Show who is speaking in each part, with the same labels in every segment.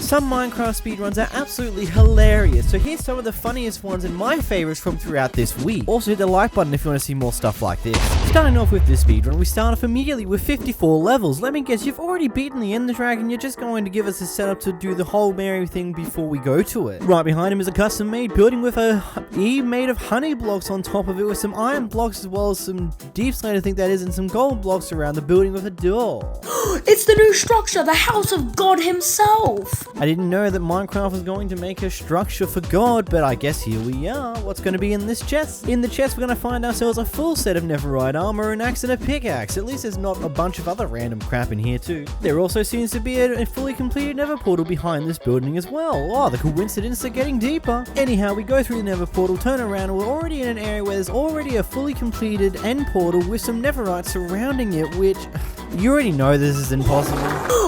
Speaker 1: Some Minecraft speedruns are absolutely hilarious, so here's some of the funniest ones and my favorites from throughout this week. Also hit the like button if you want to see more stuff like this. Starting off with this speedrun, we start off immediately with 54 levels. Let me guess, you've already beaten the Ender Dragon, you're just going to give us a setup to do the whole merry thing before we go to it. Right behind him is a custom made building with a E made of honey blocks on top of it with some iron blocks as well as some deep slate, I think that is, and some gold blocks around the building with a door.
Speaker 2: It's the new structure, the house of God himself!
Speaker 1: I didn't know that Minecraft was going to make a structure for God, but I guess here we are. What's going to be in this chest? In the chest, we're going to find ourselves a full set of netherite armor, an axe, and a pickaxe. At least there's not a bunch of other random crap in here too. There also seems to be a fully completed nether portal behind this building as well. Oh, the coincidences are getting deeper. Anyhow, we go through the nether portal, turn around, and we're already in an area where there's already a fully completed end portal with some netherite surrounding it, which you already know this is impossible.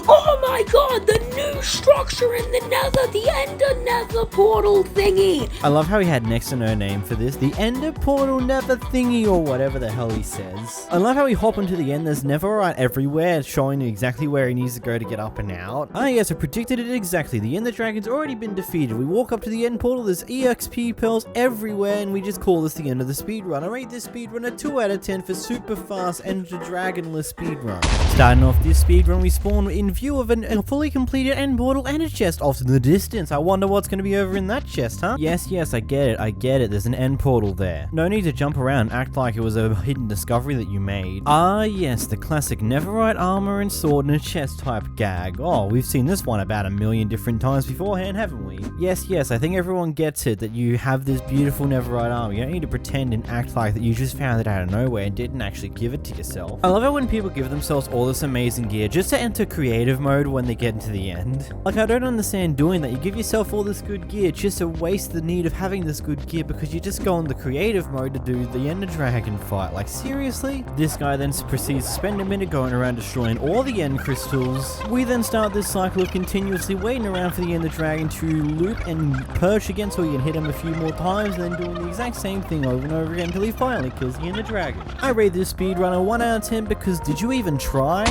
Speaker 2: Oh my god, the new structure in the nether, the ender nether portal thingy.
Speaker 1: I love how he had next to no name for this. The ender portal nether thingy or whatever the hell he says. I love how we hop into the end. There's netherite everywhere, showing exactly where he needs to go to get up and out. Ah yes, I predicted it exactly. The Ender Dragon's already been defeated. We walk up to the end portal, there's EXP pearls everywhere, and we just call this the end of the speedrun. I rate this speedrun a 2 out of 10 for super fast and Dragonless Speedrun. Starting off this speedrun, we spawn in view of a fully completed end portal and a chest off in the distance. I wonder what's going to be over in that chest, huh? Yes, I get it. There's an end portal there. No need to jump around and act like it was a hidden discovery that you made. Ah, yes, the classic netherite armor and sword in a chest type gag. Oh, we've seen this one about a million different times beforehand, haven't we? Yes, I think everyone gets it that you have this beautiful netherite armor. You don't need to pretend and act like that you just found it out of nowhere and didn't actually give it to yourself. I love it when people give themselves all this amazing gear just to enter creative mode when they get into the end. Like, I don't understand doing that. You give yourself all this good gear just to waste the need of having this good gear because you just go in the creative mode to do the Ender Dragon fight. Like, seriously? This guy then proceeds to spend a minute going around destroying all the end crystals. We then start this cycle of continuously waiting around for the Ender Dragon to loop and perch again so we can hit him a few more times, and then doing the exact same thing over and over again until he finally kills the Ender Dragon. I rate this speedrun a 1 out of 10 because did you even try?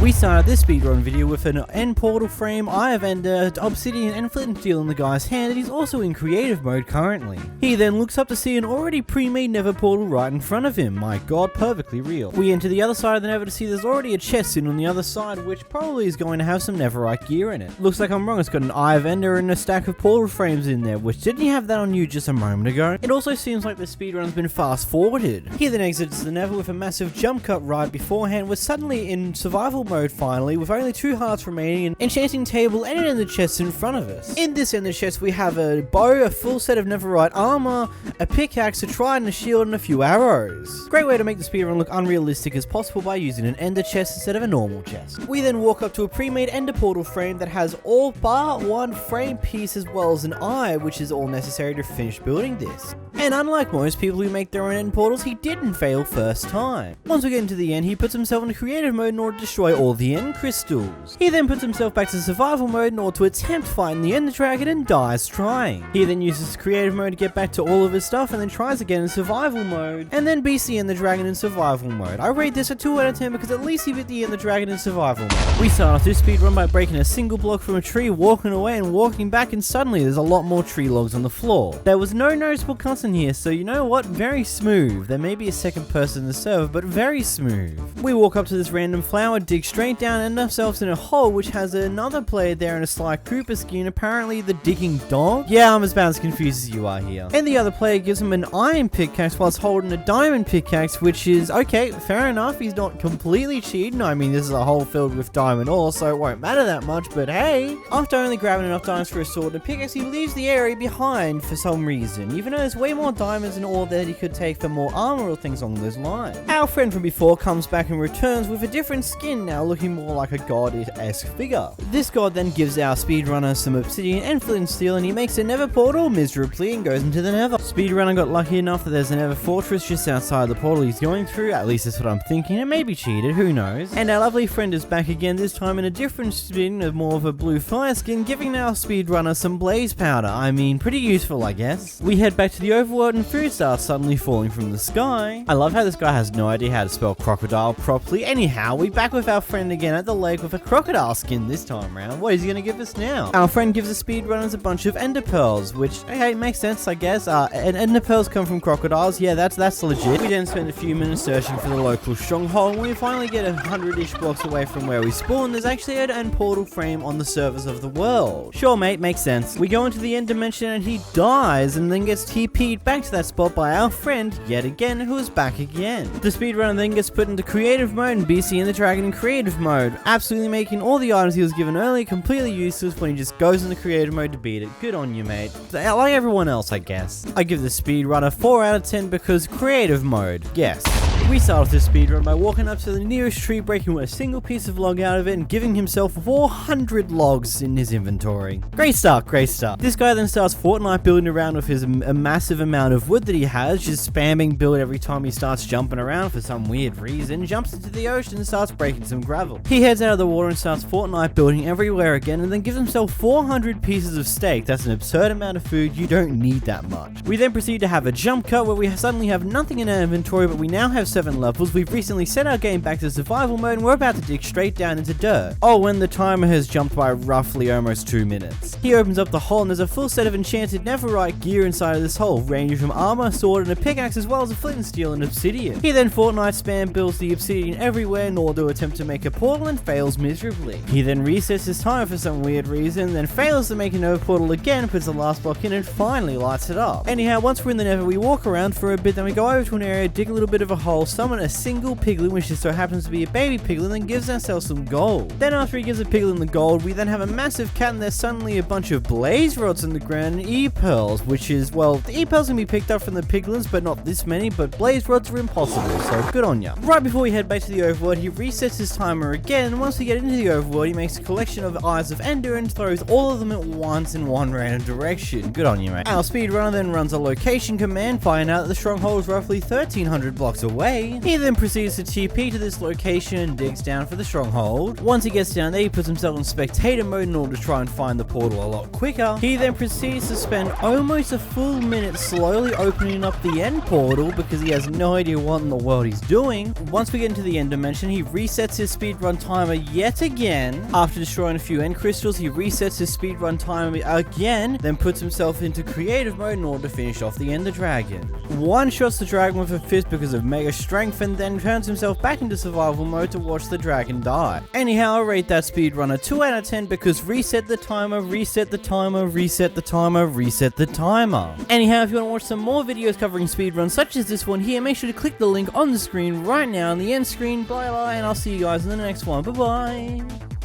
Speaker 1: We started this speedrun video with an end portal frame, Eye of Ender, obsidian and flint and steel in the guy's hand, and he's also in creative mode currently. He then looks up to see an already pre-made nether portal right in front of him. My god, perfectly real. We enter the other side of the nether to see there's already a chest sitting on the other side, which probably is going to have some netherite gear in it. Looks like I'm wrong, it's got an Eye of Ender and a stack of portal frames in there, which didn't you have that on you just a moment ago? It also seems like the speedrun's been fast forwarded. He then exits the nether with a massive jump cut right beforehand. We're suddenly in survival mode finally, with only 2 hearts remaining, an enchanting table and an ender chest in front of us. In this ender chest we have a bow, a full set of netherite armor, a pickaxe, a trident, a shield, and a few arrows. Great way to make the speedrun look unrealistic as possible by using an ender chest instead of a normal chest. We then walk up to a pre-made ender portal frame that has all bar one frame piece as well as an eye, which is all necessary to finish building this. And unlike most people who make their own end portals, he didn't fail first time. Once we get into the end, he puts himself into creative mode in order to destroy all the end crystals. He then puts himself back to survival mode in order to attempt fighting the Ender Dragon and dies trying. He then uses creative mode to get back to all of his stuff and then tries again in survival mode and then beats the Ender Dragon in survival mode. I rate this a 2 out of 10 because at least he beat the Ender Dragon in survival mode. We start off this speedrun by breaking a single block from a tree, walking away and walking back, and suddenly there's a lot more tree logs on the floor. There was no noticeable cuts in here, so you know what? Very smooth. There may be a second person in the server, but very smooth. We walk up to this random flower, dig straight down, and end ourselves in a hole which has another player there in a Sly Cooper skin, apparently the digging dog. Yeah, I'm about as confused as you are here. And the other player gives him an iron pickaxe whilst holding a diamond pickaxe, which is, okay, fair enough, he's not completely cheating. I mean, this is a hole filled with diamond ore, so it won't matter that much, but hey. After only grabbing enough diamonds for a sword and a pickaxe, he leaves the area behind for some reason, even though there's way more diamonds and ore that he could take for more armor or things along those lines. Our friend from before comes back and returns with a different skin now, looking more like a god-esque figure. This god then gives our speedrunner some obsidian and flint and steel, and he makes a nether portal miserably and goes into the nether. Speedrunner got lucky enough that there's a nether fortress just outside the portal he's going through, at least that's what I'm thinking. It may be cheated, who knows. And our lovely friend is back again, this time in a different skin of more of a blue fire skin, giving our speedrunner some blaze powder. I mean, pretty useful, I guess. We head back to the overworld overworld and food starts suddenly falling from the sky. I love how this guy has no idea how to spell crocodile properly. Anyhow, we back with our friend again at the lake with a crocodile skin this time around. What is he gonna give us now? Our friend gives the speedrunners a bunch of ender pearls, which, okay, makes sense, I guess. And ender pearls come from crocodiles. Yeah, that's legit. We then spend a few minutes searching for the local stronghold. When we finally get 100-ish blocks away from where we spawn, there's actually an end portal frame on the surface of the world. Sure, mate, makes sense. We go into the end dimension and he dies and then gets TP'd back to that spot by our friend, yet again, who is back again. The speedrunner then gets put into creative mode and BC and the dragon in creative mode, absolutely making all the items he was given earlier completely useless when he just goes into creative mode to beat it. Good on you, mate. Like everyone else, I guess. I give the speedrunner 4 out of 10 because creative mode, yes. We start off this speedrun by walking up to the nearest tree, breaking a single piece of log out of it and giving himself 400 logs in his inventory. Great start, great start. This guy then starts Fortnite building around with his massive amount of wood that he has, just spamming build every time he starts jumping around for some weird reason, jumps into the ocean and starts breaking some gravel. He heads out of the water and starts Fortnite building everywhere again and then gives himself 400 pieces of steak. That's an absurd amount of food, you don't need that much. We then proceed to have a jump cut where we suddenly have nothing in our inventory, but we now have 7 levels. We've recently set our game back to survival mode and we're about to dig straight down into dirt. Oh, and the timer has jumped by roughly almost 2 minutes. He opens up the hole and there's a full set of enchanted netherite gear inside of this hole, ranging from armor, sword, and a pickaxe, as well as a flint and steel and obsidian. He then Fortnite spam builds the obsidian everywhere in order to attempt to make a portal and fails miserably. He then resets his timer for some weird reason, then fails to make another portal again, puts the last block in and finally lights it up. Anyhow, once we're in the nether, we walk around for a bit, then we go over to an area, dig a little bit of a hole, summon a single piglin, which just so happens to be a baby piglin, and gives ourselves some gold. Then after he gives a piglin the gold, we then have a massive cat and there's suddenly a bunch of blaze rods in the ground and e-pearls, which is, well, the e-pearls can be picked up from the piglins, but not this many, but blaze rods are impossible, so good on ya. Right before we head back to the overworld, he resets his timer again, and once we get into the overworld, he makes a collection of Eyes of Ender and throws all of them at once in one random direction. Good on you, mate. Our speedrunner then runs a location command, finding out that the stronghold is roughly 1300 blocks away. He then proceeds to TP to this location and digs down for the stronghold. Once he gets down there, he puts himself in spectator mode in order to try and find the portal a lot quicker. He then proceeds to spend almost a full minute slowly opening up the end portal because he has no idea what in the world he's doing. Once we get into the end dimension, he resets his speedrun timer yet again. After destroying a few end crystals, he resets his speedrun timer again, then puts himself into creative mode in order to finish off the ender dragon. One-shots the dragon with a fist because of mega strength and then turns himself back into survival mode to watch the dragon die. Anyhow, I rate that speedrunner 2 out of 10 because reset the timer, reset the timer, reset the timer, reset the timer. Anyhow, if you want to watch some more videos covering speedruns such as this one here, make sure to click the link on the screen right now on the end screen, blah blah, and I'll see you guys in the next one. Bye bye.